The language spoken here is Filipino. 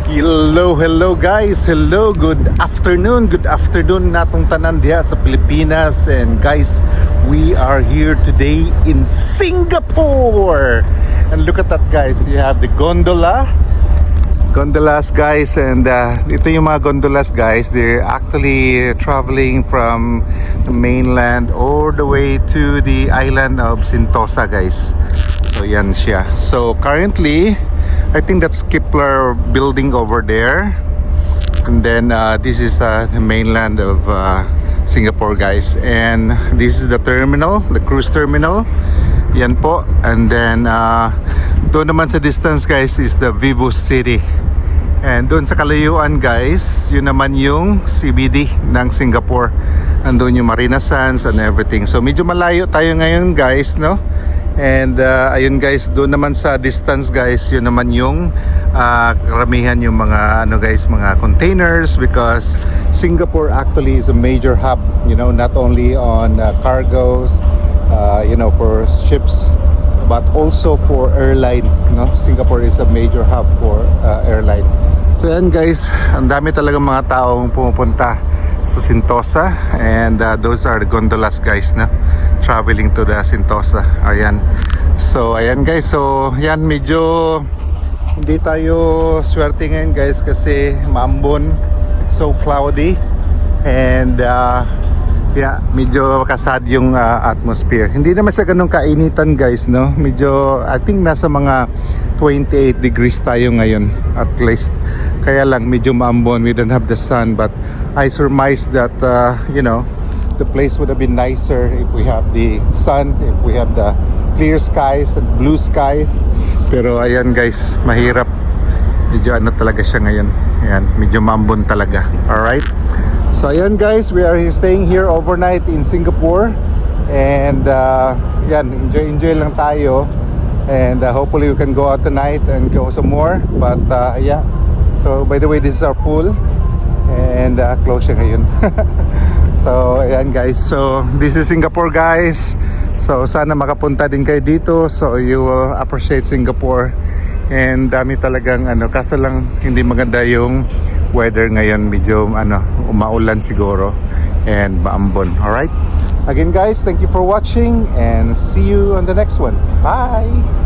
Hello guys. Good afternoon natong tanan diha sa Pilipinas. And guys, we are here today in Singapore. And look at that guys, you have the gondolas guys, and ito yung mga gondolas guys. They're actually traveling from the mainland all the way to the island of Sentosa guys. So yan siya. So currently I think that's Kepler building over there, and then this is the mainland of Singapore guys, and this is the terminal, the cruise terminal. Yan po. And then doon naman sa distance guys is the Vivo City, and doon sa kalayuan guys, yun naman yung CBD ng Singapore. Andun yung Marina Sands and everything. So medyo malayo tayo ngayon guys, no? And ayun guys, doon naman sa distance guys, yun naman yung karamihan yung mga guys, mga containers, because Singapore actually is a major hub, you know, not only on cargos, you know, for ships, but also for airline, no? Singapore is a major hub for airline. So yan guys, ang dami talaga mga taong pumupunta sa Sentosa, and those are the gondolas guys na traveling to the Sentosa. Ayan. So ayan guys, so yan, medyo hindi tayo swerte ngayon guys kasi maambon, it's so cloudy, and yeah, medyo kasad yung atmosphere. Hindi naman siya ganun kainitan guys, no? Medyo, I think nasa mga 28 degrees tayo ngayon at least. Kaya lang medyo maambon, we don't have the sun, but I surmise that you know, the place would have been nicer if we have the sun, if we have the clear skies and blue skies. Pero ayan guys, mahirap. Medyo ano talaga siya ngayon. Ayan, medyo maambon talaga. Alright. So ayan guys, we are staying here overnight in Singapore, and yan, enjoy lang tayo, and hopefully we can go out tonight and go some more. But yeah, so by the way, this is our pool, and close siya ngayon. So ayan guys, so this is Singapore guys. So sana makapunta din kayo dito, so you will appreciate Singapore. And dami talagang kaso lang hindi maganda yung weather ngayon, medyo umaulan siguro and maambon. Alright, again guys, thank you for watching, and see you on the next one. Bye.